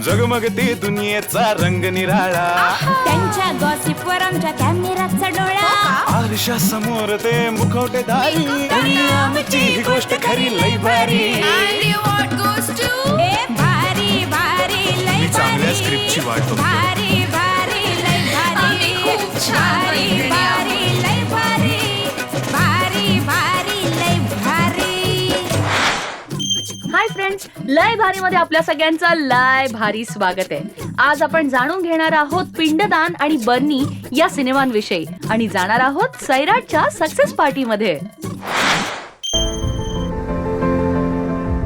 जगमगती दुनियेचा रंग निराळा, त्यांच्या गॉसिपवर आमच्या कॅमेराचा डोळा, आरशा समोर ते मुखवटेधारी, आणि आमची ही गोष्ट खरी लई भारी. ए भारी भारी लय मी चांगल्या भारी, स्क्रिप्टची वाट बघतोय. भारी भारी लय भारी, भारी भारी लय भारी, भारी भारी लय भारी. हाय फ्रेंड्स, लय भारी मध्ये आपल्या सगळ्यांचं लय भारी स्वागत आहे. आज आपण जाणून घेणार आहोत पिंडदान आणि बर्नी या सिनेमांविषयी आणि जाणार आहोत सैराटच्या सक्सेस पार्टी मध्ये.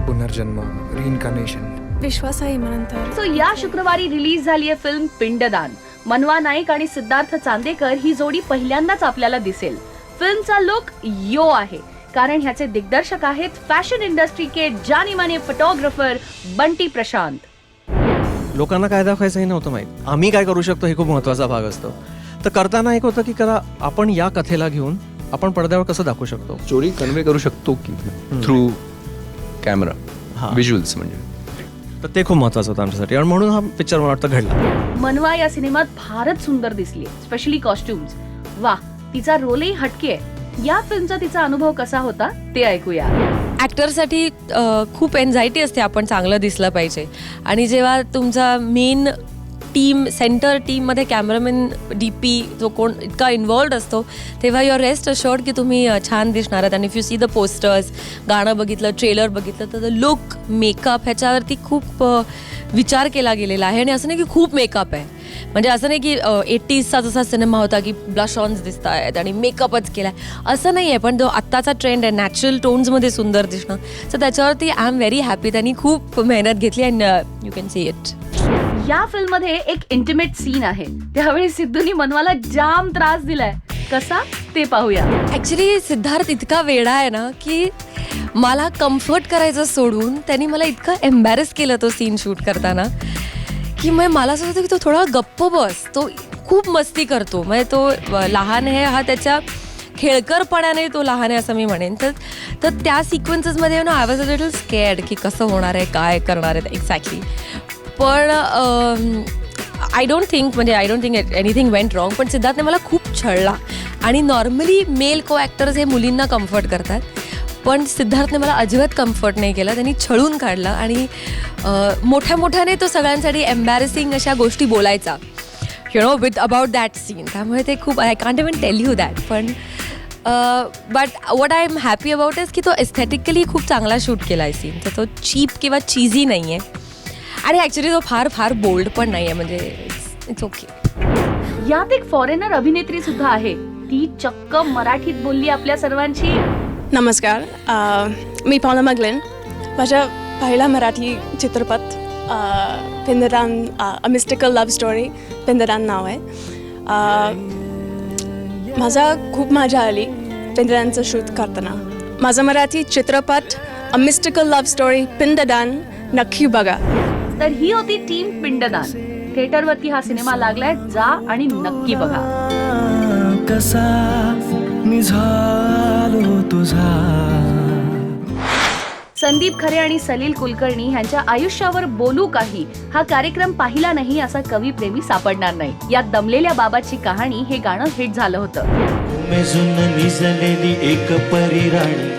पुनर्जन्म, रिइन्कार्नेशन. विश्वास आहे म्हणून सो या शुक्रवारी रिलीज झाली आहे फिल्म पिंडदान. मनवा नाईक आणि सिद्धार्थ चांदेकर ही जोडी पहिल्यांदाच आपल्याला दिसेल. फिल्मचा लुक यो आहे कारण ह्याचे दिग्दर्शक आहेत फॅशन इंडस्ट्री के जानी माने फोटोग्राफर बंटी प्रशांत. लोकांना काय दाखवायचं हे नव्हतं माहीत. आम्ही काय करू शकतो हे खूप महत्त्वाचा भाग असतो. तर करताना एक होतं की करा आपण या कथेला घेऊन आपण पडद्यावर कसं दाखवू शकतो, स्टोरी कन्वे करू शकतो की थ्रू कॅमेरा, व्हिज्युअल्स म्हणजे. तर ते खूप महत्त्वाचं होतं आमच्यासाठी आणि म्हणून हा पिक्चर मला वाटतं घडला. मनवा या सिनेमात फारच सुंदर दिसली, स्पेशली कॉस्ट्युम्स. वा, तिचा रोलही हटके आहे. या फिल्मचा तिचा अनुभव कसा होता ते ऐकूया. ॲक्टरसाठी खूप एन्झायटी असते आपण चांगलं दिसलं पाहिजे आणि जेव्हा तुमचा मेन टीम सेंटर टीममध्ये कॅमेरामॅन DP जो कोण इतका इन्वॉल्ड असतो तेव्हा युअर रेस्ट अशोर्ड की तुम्ही छान दिसणार आहात. आणि if you see the posters, गाणं बघितलं, ट्रेलर बघितलं तर लुक, मेकअप ह्याच्यावरती खूप विचार केला गेलेला आहे. आणि असं नाही की खूप मेकअप आहे, म्हणजे असं नाही की 80sचा जसा सिनेमा होता की ब्लश ऑन्स दिसत आहेत आणि मेकअपच केला आहे, असं नाही आहे. पण जो आत्ताचा ट्रेंड आहे नॅचरल टोन्समध्ये सुंदर दिसणं, तर त्याच्यावरती आय एम व्हेरी हॅपी. त्यांनी खूप मेहनत घेतली and you can see it. या फिल्म मध्ये एक इंटिमेट सीन आहे, त्यावेळी सिद्धूनी मनवाला जाम त्रास दिलाय. कसा ते पाहूया. ॲक्च्युली सिद्धार्थ इतका वेडा आहे ना की मला कम्फर्ट करायचं सोडून त्यांनी मला इतकं एम्बॅरेस केलं तो सीन शूट करताना की मग मला असं होतं की तो थोडा गप्प बस. तो खूप मस्ती करतो, म्हणजे तो लहान आहे हा त्याच्या खेळकरपणाने तो लहान आहे असं मी म्हणेन. तर त्या सिक्वेन्सेसमध्ये आय वॉज अ लिटल स्कॅर्ड की कसं होणार आहे, काय करणार आहे एक्झॅक्टली. पण I don't think anything went wrong. पण सिद्धार्थने मला खूप छळला आणि नॉर्मली मेल को ॲक्टर्स हे मुलींना कम्फर्ट करतात, पण सिद्धार्थने मला अजिबात कम्फर्ट नाही केला. त्यांनी छळून काढलं आणि मोठ्या मोठ्याने तो सगळ्यांसाठी एम्बॅरेसिंग अशा गोष्टी बोलायचा, you know, with about that scene. त्यामुळे ते खूप, I can't even tell you that. पण but what I am happy about is की तो एस्थेटिकली खूप चांगला शूट केला आहे सीन. तर तो चीप किंवा चीझी नाही आहे आणि ॲक्च्युली तो फार बोल्ड पण नाही आहे, म्हणजे इट्स ओके. यात एक फॉरेनर अभिनेत्री सुद्धा आहे, ती चक्क मराठीत बोलली आपल्या सर्वांची. नमस्कार, मी पावना मगलेन. माझा पहिला मराठी चित्रपट पिंडदान, अ मिस्टिकल लव्ह स्टोरी पिंडदान नाव आहे. माझा खूप मजा आली पिंडदानचं शूट करताना. माझा मराठी चित्रपट अ मिस्टिकल लव्ह स्टोरी पिंडदान नक्की बघा. तर ही होती टीम पिंडदान. थिएटरवरती हा सिनेमा लागलाय, जा आणि नक्की बघा. कसा निझालो तुझा. संदीप खरे आणि सलील कुलकर्णी यांच्या आयुष्यावर बोलू काही हा कार्यक्रम पाहिला नाही असा कवी प्रेमी सापडणार नाही. यात दमलेल्या बाबाची कहाणी हे गाणं हिट झालं होतं. मेजून निजलेली एक परिराणी,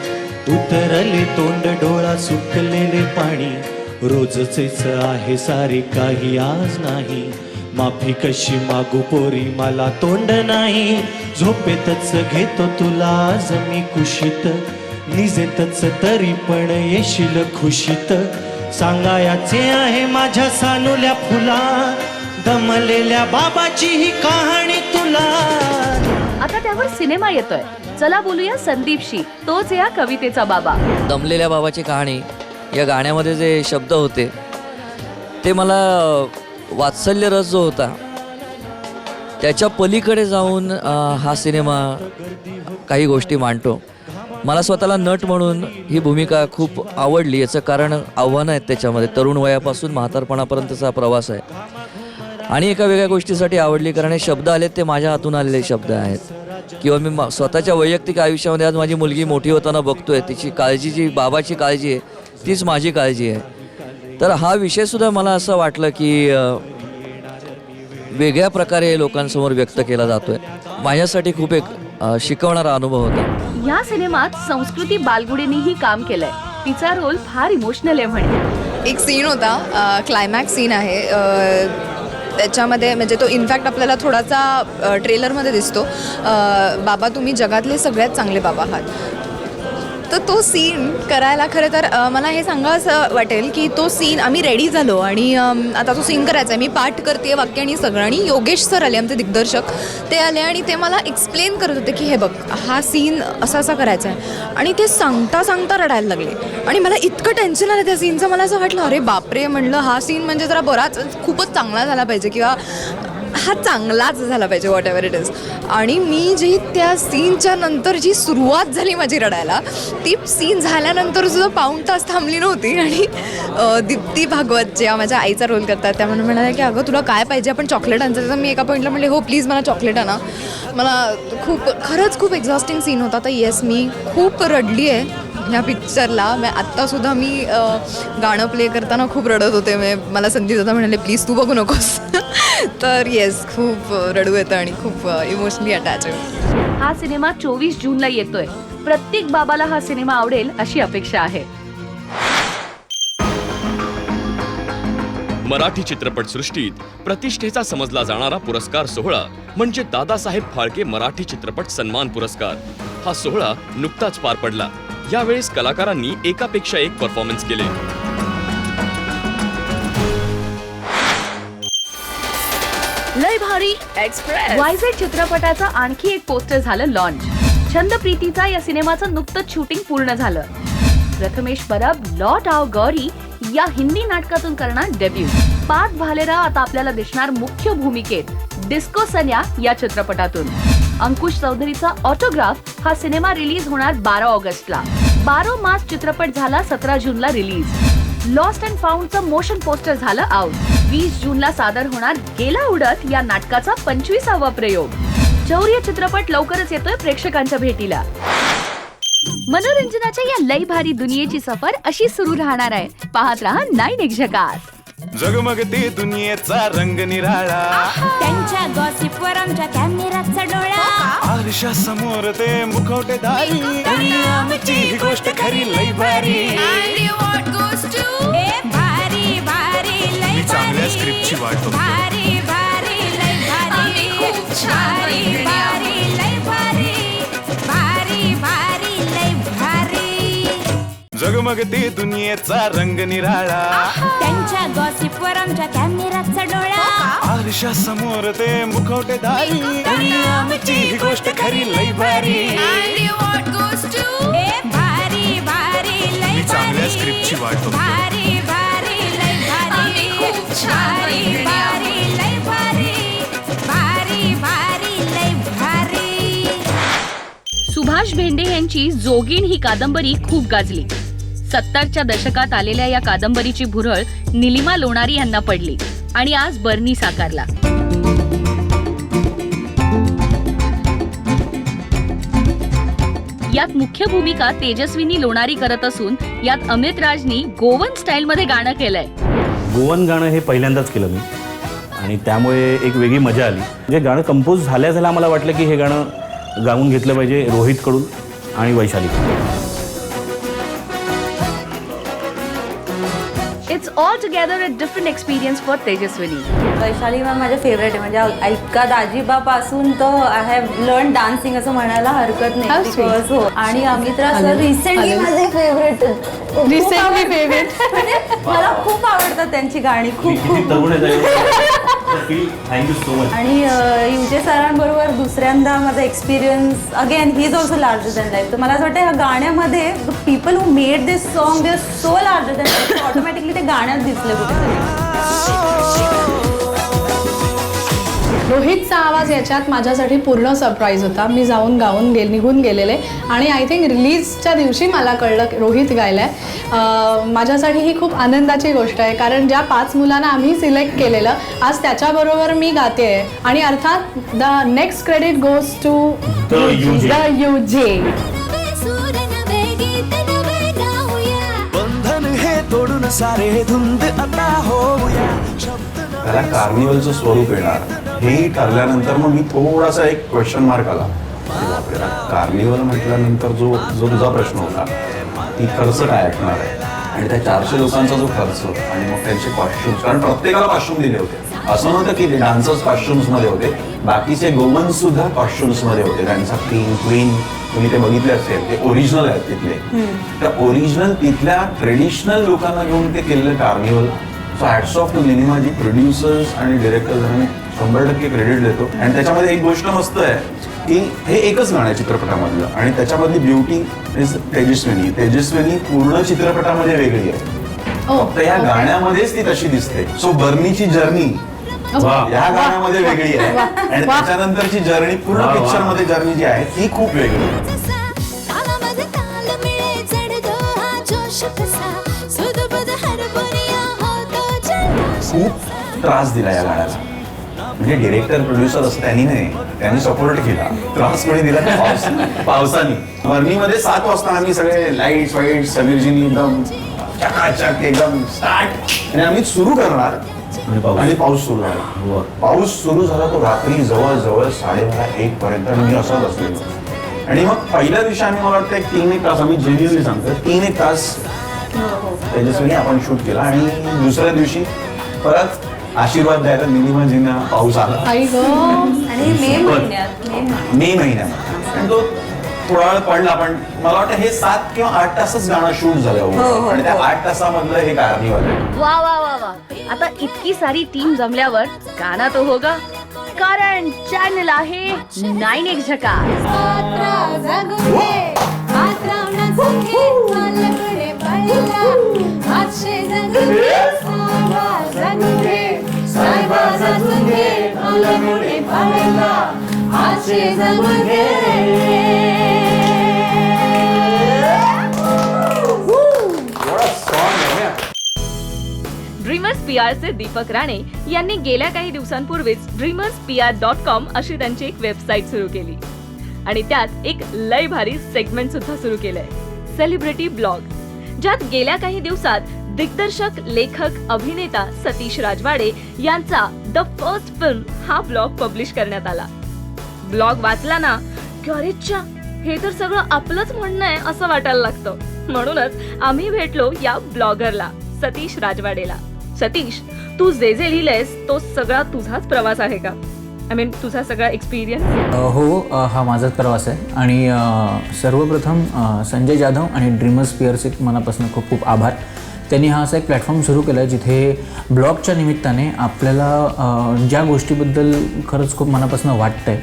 उतरले तोंड डोळा सुकलेले पाणी, रोजचेच आहे सारे काही आज नाही, माफी कशी मागू पोरी मला तोंड नाही, झोपेतच घेतो तुला आज मी कुशीत, निजेतच तरी पण येशील खुशीत, सांगायचे आहे माझ्या सानुल्या फुला, दमलेल्या बाबाची ही कहाणी तुला. आता त्यावर सिनेमा येतोय, चला बोलूया संदीपशी, तोच या कवितेचा बाबा. दमलेल्या बाबाची कहाणी या गाण्यामध्ये जे शब्द होते ते मला वात्सल्य रस जो होता त्याच्या पलीकडे जाऊन हा सिनेमा काही गोष्टी मांडतो. मला स्वतःला नट म्हणून ही भूमिका खूप आवडली. याचं कारण आव्हानं आहेत त्याच्यामध्ये, तरुण वयापासून म्हातारपणापर्यंतचा प्रवास आहे. आणि एका वेगळ्या गोष्टीसाठी आवडली कारण हे शब्द आलेत ते माझ्या हातून आलेले शब्द आहेत. किंवा मी स्वतःच्या वैयक्तिक आयुष्यामध्ये आज माझी मुलगी मोठी होताना बघतोय, तिची काळजी जी बाबाची काळजी आहे तीच माझी काळजी आहे. तर हा विषयसुद्धा मला असं वाटलं की वेगळ्या प्रकारे लोकांसमोर व्यक्त केला जातोय. माझ्यासाठी खूप एक शिकवणारा अनुभव होता. या सिनेमात संस्कृती बालगुडेंनीही काम केलंय. तिचा रोल फार इमोशनल आहे म्हणे. एक सीन होता, क्लायमॅक्स सीन आहे, त्याच्यामध्ये म्हणजे तो इनफॅक्ट आपल्याला थोडासा ट्रेलरमध्ये दिसतो. बाबा तुम्ही जगातले सगळ्यात चांगले बाबा आहात. तर तो सीन करायला खरं तर मला हे सांगा असं वाटेल की तो सीन आम्ही रेडी झालो आणि आता तो सीन करायचा आहे. मी पाठ करते वाक्य आणि सगळं, आणि योगेश सर आले आमचे दिग्दर्शक, ते आले आणि ते मला एक्सप्लेन करत होते की हे बघ हा सीन असा असा करायचा आहे. आणि ते सांगता सांगता रडायला लागले आणि मला इतकं टेन्शन आलं त्या सीनचं. मला असं वाटलं अरे बापरे, म्हणलं हा सीन म्हणजे जरा बराच खूपच चांगला झाला पाहिजे किंवा हा चांगलाच झाला पाहिजे, वॉट एव्हर इट इज. आणि मी जी त्या सीनच्या नंतर जी सुरुवात झाली माझी रडायला, ती सीन झाल्यानंतर सुद्धा पाऊण तास थांबली नव्हती. आणि दीप्ती भागवत ज्या माझ्या आईचा रोल करतात त्या म्हणून म्हणाल्या की अगं तुला काय पाहिजे, आपण चॉकलेट आणतो. तर मी एका पॉईंटला म्हणले हो प्लीज मला चॉकलेट आणा. मला खरंच खूप एक्झॉस्टिंग सीन होता. तर येस मी खूप रडली आहे ह्या पिक्चरला. आत्तासुद्धा मी गाणं प्ले करताना खूप रडत होते. मला संदीप दादा म्हणाले प्लीज तू बघू नकोस. तर येस खूप रडू येतं आणि खूप इमोशनली अटॅच आहे. हा सिनेमा 24 जूनला येतोय. प्रत्येक बाबाला हा सिनेमा आवडेल अशी अपेक्षा आहे. मराठी चित्रपटसृष्टीत प्रतिष्ठेचा समजला जाणारा पुरस्कार सोहळा म्हणजे दादासाहेब फाळके मराठी चित्रपट सन्मान पुरस्कार. हा सोहळा नुकताच पार पडला. यावेळेस कलाकारांनी एकापेक्षा एक परफॉर्मन्स केले. लय भारी एक्सप्रेस वायझेड चित्रपटाचं आणखी एक पोस्टर झालं लॉन्च. छंद प्रीतीचा या सिनेमाचं नुकतंच शूटिंग पूर्ण झालं. प्रथमेश परब लॉट आव गौरी या हिंदी नाटकातून करणार डेब्यू. पार्थ भालेराव आता आपल्याला दिसणार मुख्य भूमिकेत डिस्को सन्या या चित्रपटातून. अंकुश चौधरीचा ऑटोग्राफ हा सिनेमा रिलीज होणार 12 ऑगस्टला. 12 मार्च चित्रपट झाला 17 जूनला रिलीज. लॉस्ट अँड फाउंडचं मोशन पोस्टर झालं आउट. 20 जूनला सादर होणार गेला उडत या नाटकाचा 25वा प्रयोग. शौर्य चित्रपट लवकरच येतोय प्रेक्षकांच्या भेटीला. मनोरंजनाच्या या लय भारी दुनियेची सफर अशी सुरू राहणार आहे. पाहत रहा 9 एक झकास. जगमगते दुनियेचा रंग निराळा, त्यांच्या गॉसिपवर आमच्या कॅमेराचा डोळा. आरशा समोर ते मुखवटेधारी, आमची ही गोष्ट खरी लय भारी. भारी भारी लय चांगल्या स्क्रिप्टची वाट बघतो. भारी भारी लय भारी भारी भारी लय भारी भारी भारी लय भारी. जगमगते दुनियेचा रंग निराळा, त्यांच्या गॉसिपवर आमच्या कॅमेराचा डोळा. आरशा समोर ते मुखवटेधारी, आमची ही गोष्ट खरी लय भारी. भारी भारी लय चांगल्या स्क्रिप्टची वाट बघतो. भारी भारी लय भारी भारी भारी लय भारी भारी भारी लय भारी. सुभाष भेंडे यांची जोगीण ही कादंबरी खूप गाजली. 70च्या दशकात आलेल्या या कादंबरीची भुरळ निलिमा लोणारी यांना पडली आणि आज बर्नी साकारला. यात मुख्य भूमिका तेजस्विनी लोणारी करत असून यात अमित राजनी गोवन स्टाईल मध्ये गाणं केलंय. गोवन गाणं हे पहिल्यांदाच केलं मी आणि त्यामुळे एक वेगळी मजा आली. जे गाणं कंपोज झाल्या आम्हाला वाटलं की हे गाणं गाऊन घेतलं पाहिजे रोहितकडून आणि वैशालीकडून. It's all together a different experience for Tejaswini. Vaishali ma'am माझ्या फेवरेट आहे. म्हणजे ऐका दाजीबापासून तर आय हॅव लर्न डान्सिंग असं म्हणायला हरकत नाही. बिकॉज हो. आणि अमित्रा सर रिसेंटली माझे फेवरेट. मला खूप आवडतात त्यांची गाणी. खूप थँक्यू सो मच. आणि युजे सरांबरोबर दुसऱ्यांदा माझा experience again he is also larger than life. तर मला असं वाटतं ह्या गाण्यामध्ये people who made this song they are so larger than life. Automatically ते गाण्यात दिसले कुठेतरी. रोहितचा आवाज याच्यात माझ्यासाठी पूर्ण सरप्राईज होता. मी जाऊन गाऊन निघून गेलेले आणि आय थिंक रिलीजच्या दिवशी मला कळलं की रोहित गायलाय. माझ्यासाठी ही खूप आनंदाची गोष्ट आहे कारण ज्या 5 मुलांना आम्ही सिलेक्ट केलेलं आज त्याच्याबरोबर मी गाते आहे. आणि अर्थात the next credit goes to the युजे. बंधन हे तोडून सारे धुंद आता होऊया शब्द त्याला कार्निवलचं स्वरूप येणार हे ठरल्यानंतर मग मी थोडासा एक क्वेश्चन मार्क आला. कार्निवल म्हटल्यानंतर जो तुझा प्रश्न होता ती खर्च काय असणार आहे आणि त्या 400 लोकांचा जो खर्च आणि मग त्यांचे कॉस्ट्युम्स, कारण प्रत्येकाला कॉस्ट्युम दिले होते. असं नव्हतं की डान्सर्स कॉस्ट्युम्स मध्ये होते, बाकीचे गोमन्स सुद्धा कॉस्ट्युम्स मध्ये होते. त्यांचा किंग क्वीन तुम्ही ते बघितले असेल, ते ओरिजिनल आहेत तिथले. त्या ओरिजिनल तिथल्या ट्रेडिशनल लोकांना घेऊन ते केलेलं carnival. So hats off to निनिमाजी, प्रोड्युसर्स आणि डिरेक्टर्स, 100% क्रेडिट देतो. आणि त्याच्यामध्ये एक गोष्ट मस्त आहे की हे एकच गाणं आहे चित्रपटामधलं आणि त्याच्यामधली ब्युटी इज तेजस्विनी. तेजस्विनी पूर्ण चित्रपटामध्ये वेगळी आहे, फक्त या गाण्यामध्येच ती तशी दिसते. सो बर्नीची जर्नी या गाण्यामध्ये वेगळी आहे आणि त्याच्यानंतरची जर्नी पूर्ण पिक्चर मध्ये जर्नी जी आहे ती खूप वेगळी आहे. खूप त्रास दिला या गाण्याला, म्हणजे डिरेक्टर प्रोड्युसर असं त्यांनी नाही, त्यांनी सपोर्ट केला. त्रास कोणी दिला पावसाने. बर्नीमध्ये 7 वाजता आम्ही सगळे लाईट्स वाईट समीरजीनी एकदम चकाचक एकदम स्टार्ट आणि आम्ही सुरू करणार आणि पाऊस सुरू झाला. पाऊस सुरू झाला तो रात्री जवळजवळ 12:30-1 पर्यंत आणि मी असंच असलेलो. आणि मग पहिल्या दिवशी आम्ही मला वाटतं 3-1 तास आम्ही जेन्युअनली सांगतो 3-1 तास तेजस्विनी आपण शूट केला. आणि दुसऱ्या दिवशी परत आशीर्वाद द्यायला निनिमाजींना पाऊस आला आणि मे महिन्यात आणि तो थोडा वेळ पडला. पण मला वाटतं हे 7 किंवा 8 तासच गाणं शूट झालं आणि त्या 8 तासामधलं हे कार्निवल आहे. वा वा वा वा. आता इतकी सारी टीम जमल्यावर गाना तो होगा, कारण चॅनल आहे 9X झकास. ड्रीमर्स PRचे दीपक राणे यांनी गेल्या काही दिवसांपूर्वीच dreamerspr.com अशी त्यांची एक वेबसाईट सुरू केली आणि त्यात एक लय भारी सेगमेंट सुद्धा सुरू केलंय, सेलिब्रिटी ब्लॉग, ज्यात गेल्या काही दिवसात दिग्दर्शक, लेखक, अभिनेता सतीश राजवाडे यांचा द फर्स्ट फिल्म हा ब्लॉग पब्लिश करण्यात आला. ब्लॉग वाचला ना की अरेच्या, हे तर सगळं आपलंच म्हणणं आहे असं वाटायला लागतं. म्हणूनच आम्ही भेटलो या ब्लॉगरला, सतीश राजवाडेला. सतीश, तू जे लिहिलंयस तो सगळा तुझाच प्रवास आहे का? आय मीन तुझा सगळा एक्सपिरियन्स? हो, हा माझाच प्रवास आहे. आणि सर्वप्रथम संजय जाधव आणि ड्रीमर्स PRचे मनापासून खूप खूप आभार. त्यांनी हा असा एक प्लॅटफॉर्म सुरू केला आहे जिथे ब्लॉगच्या निमित्ताने आपल्याला ज्या गोष्टीबद्दल खरंच खूप मनापासून वाटतंय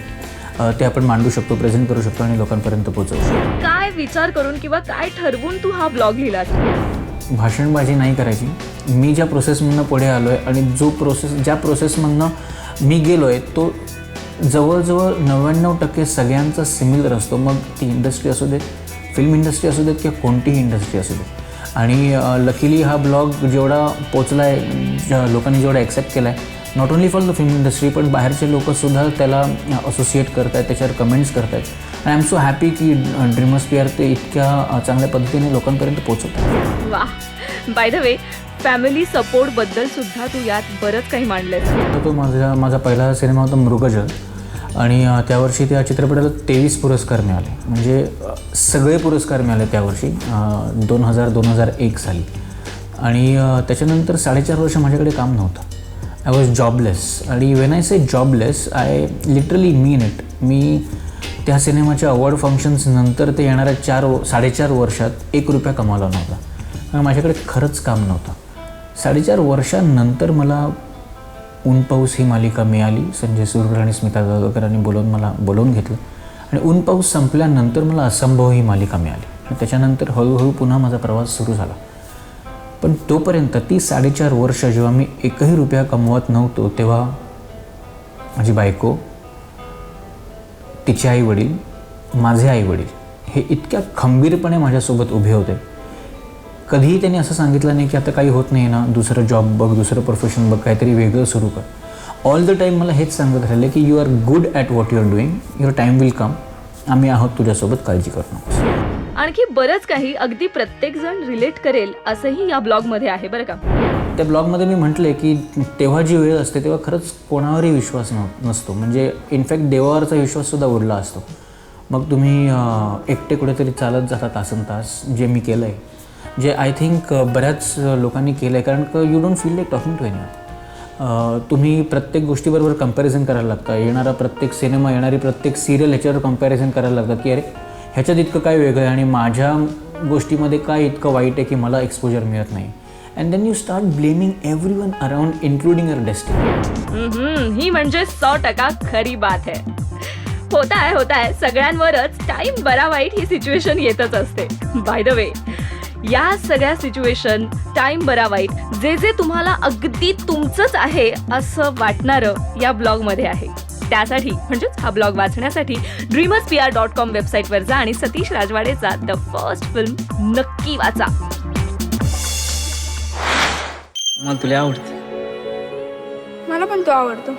ते आपण मांडू शकतो, प्रेझेंट करू शकतो आणि लोकांपर्यंत पोहोचवू शकतो. काय विचार करून किंवा काय ठरवून तू हा ब्लॉग लिहिलास? भाषणबाजी नाही करायची. मी ज्या प्रोसेसमधनं पुढे आलो आहे आणि ज्या प्रोसेसमधनं मी गेलो आहे तो जवळजवळ 99% सगळ्यांचा सिमिलर असतो. मग ती इंडस्ट्री असू देत, फिल्म इंडस्ट्री असू देत किंवा कोणतीही इंडस्ट्री असू देत. आणि लकीली हा ब्लॉग जेवढा पोचला आहे, लोकांनी जेवढा ॲक्सेप्ट केला आहे, not only for the film industry पण बाहेरचे लोकंसुद्धा त्याला असोसिएट करत आहेत, त्याच्यावर कमेंट्स करत आहेत. आणि आय एम सो हॅपी की ड्रीमर्स PR ते इतक्या चांगल्या पद्धतीने लोकांपर्यंत पोहोचवतात. वा. By the way, family support बद्दल सुद्धा तू यात बरंच काही मांडलंय. तो माझा पहिला सिनेमा होता मृगजल आणि त्यावर्षी त्या चित्रपटाला 23 पुरस्कार मिळाले. म्हणजे सगळे पुरस्कार मिळाले त्यावर्षी 2001 साली. आणि त्याच्यानंतर 4.5 वर्ष माझ्याकडे काम नव्हतं. I was jobless. आणि when I say jobless I literally mean it. मी त्या सिनेमाच्या अवॉर्ड फंक्शन्स नंतर ते येणाऱ्या 4.5 वर्षात 1 रुपया कमावला नव्हता, कारण माझ्याकडे खरंच काम नव्हतं. 4.5 वर्षांनंतर मला ऊन पाऊस ही मालिका मिळाली. संजय सुरकर आणि स्मिता गागकरांनी मला बोलवून घेतलं आणि ऊन पाऊस संपल्यानंतर मला असंभव ही मालिका मिळाली. आणि त्याच्यानंतर हळूहळू पुन्हा माझा प्रवास सुरू झाला. पण तोपर्यंत ती 4.5 वर्ष जेव्हा मी 1ही रुपया कमवत नव्हतो तेव्हा माझी बायको, तिचे आईवडील, माझे आईवडील हे इतक्या खंबीरपणे माझ्यासोबत उभे होते. कधीही त्यांनी असं सांगितलं नाही की आता काही होत नाही ना, दुसरं जॉब बघ, दुसरं प्रोफेशन बघ, काहीतरी वेगळं सुरू कर. ऑल द टाईम मला हेच सांगत राहिले की you are good at what you are doing, your time will come, आम्ही आहोत तुझ्यासोबत, काळजी करू नकोस. आणखी बरंच काही अगदी प्रत्येक जण रिलेट करेल असंही या ब्लॉगमध्ये आहे बरं का. त्या ब्लॉगमध्ये मी म्हटले की तेव्हा जी वेळ असते तेव्हा खरंच कोणावरही विश्वास नसतो. म्हणजे इनफॅक्ट देवावरचा विश्वाससुद्धा उडला असतो. मग तुम्ही एकटे कुठेतरी चालत जाता तासन तास, जे मी केलं आहे, जे आय थिंक बऱ्याच लोकांनी केलं आहे. कारण का you don't feel like talking to anyone. तुम्ही प्रत्येक गोष्टीबरोबर कंपॅरिझन करायला लागता. येणारा प्रत्येक सिनेमा, येणारी प्रत्येक सिरियल ह्याच्यावर कंपॅरिझन करायला लागतात की अरे ह्याच्यात इतकं काय वेगळं आहे आणि माझ्या गोष्टीमध्ये काय इतकं वाईट आहे की मला एक्सपोजर मिळत नाही. And then you start blaming everyone around including your destiny. ही म्हणजे 100% खरी बात आहे. होता है सगळ्यांवरच टाइम बरा वाईट ही सिच्युएशन येतच असते. बाय द वे, या सगळ्या सिच्युएशन, टाइम बरा वाईट, जे तुम्हाला अगदी तुमचंच आहे असं वाटणारं या ब्लॉगमध्ये आहे. त्यासाठी म्हणजेच हा ब्लॉग वाचण्यासाठी dreamerspr.com वेबसाईटवर जा आणि सतीश राजवाडेचा द फर्स्ट फिल्म नक्की वाचा. मग तुला आवडते? मला पण तो आवडतो.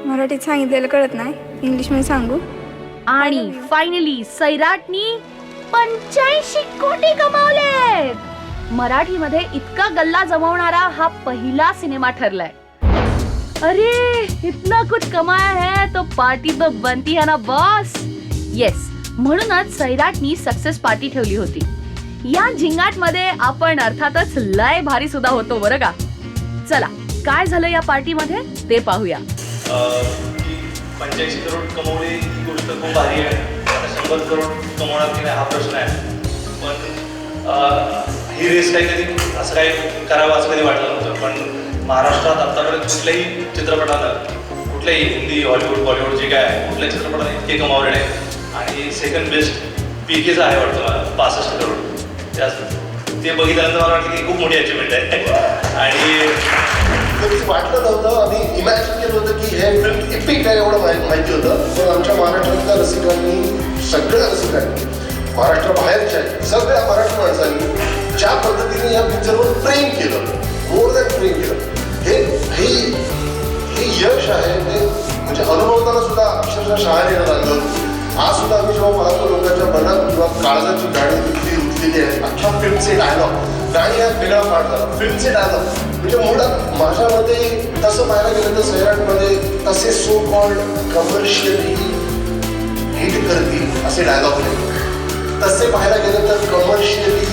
मराठीत सांगितलेलं कळत नाही, इंग्लिशमध्ये सांगू. आणि फायनली सैराटनी 85 कोटी कमावले. मराठीमध्ये इतका गल्ला जमवणारा हा पहिला सिनेमा ठरलाय. अरे इतना कुछ कमाया है तो पार्टी तो बनती है ना बॉस. येस, म्हणूनच सैराटनी सक्सेस पार्टी ठेवली होती. या झिंगाट मध्ये आपण अर्थातच लय भारी सुद्धा होतो बरं का. चला, काय झालं या पार्टीमध्ये ते पाहूया. 85 करोड कमवले ही गोष्ट खूप भारी आहे. आता 100 करोड कमवणार की नाही हा प्रश्न आहे. पण ही रेस काहीतरी असं काही करावं असं कधी वाटलं नव्हतं. पण महाराष्ट्रात आतापर्यंत कुठल्याही चित्रपटानं, कुठल्याही हिंदी, हॉलिवूड, बॉलिवूड जे काय आहे, कुठल्याही चित्रपटाने इतके कमावले नाही. आणि सेकंड बेस्ट पीकेचा आहे वाटतं मला 65 करोड. ते बघितल्यानंतर मला वाटतं की खूप मोठी अचिव्हमेंट आहे. आणि कधी वाटलं नव्हतं. आम्ही इमॅजिन केलं होतं की हे फिल्म एपिक आहे एवढं माहिती होतं. पण आमच्या महाराष्ट्रातल्या रसिकांनी, सगळ्या रसिकांनी, महाराष्ट्राबाहेरच्या सगळ्या मराठी माणसांनी ज्या पद्धतीने या पिक्चरवर प्रेम केलं, मोर दॅन प्रेम केलं, हे यश आहे. ते म्हणजे अनुभवताना सुद्धा अक्षरशः शहाणे येणं लागलं. आज सुद्धा आम्ही जेव्हा पाहतो लोकांच्या मनात किंवा काळजाची गाणी रुतलेली आहेत. अख्ख्या फिल्मचे डायलॉग, गाणी हा वेगळा पार्ट झाला, फिल्मचे डायलॉग म्हणजे मुळात माझ्या मते तसं पाहायला गेलं तर सैराटमध्ये तसे सो कॉल्ड कमर्शियली हिट करतील असे डायलॉग नाही. तसे पाहायला गेलं तर कमर्शियली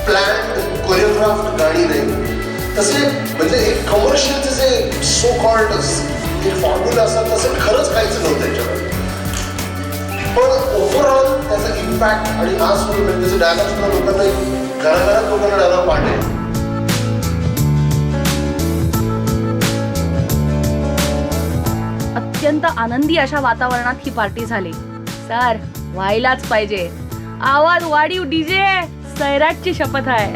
प्लॅन्ड कोरिओग्राफ्ड गाणी नाही. तसे म्हणजे एक कमर्शियलचे जे सो कॉल्ड एक फॉर्म्युला असतात तसं खरंच काहीच नव्हतं त्याच्यामध्ये. पण ओव्हरऑल त्याचा इम्पॅक्ट आणि आज सुद्धा त्याचे डायलॉग सुद्धा लोकांना घराघरात लोकांना डायलॉग पाठे. अत्यंत आनंदी अशा वातावरणात ही पार्टी झाली. सर, व्हायलाच पाहिजे. आवाज वाढीव डीजे, सैराटची शपथ आहे.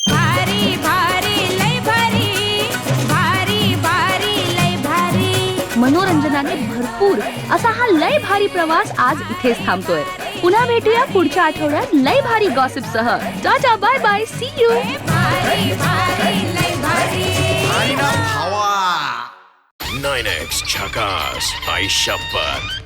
भारी भारी लय भारी, भारी भारी लय भारी. मनोरंजनाने भरपूर असा हा लय भारी प्रवास आज इथेच थांबतोय. पुन्हा भेटूया पुढच्या आठवड्यात लय भारी गॉसिप सह. Tata, bye bye, see you. भारी भारी लय भारी. 9X झकास, आई शपथ.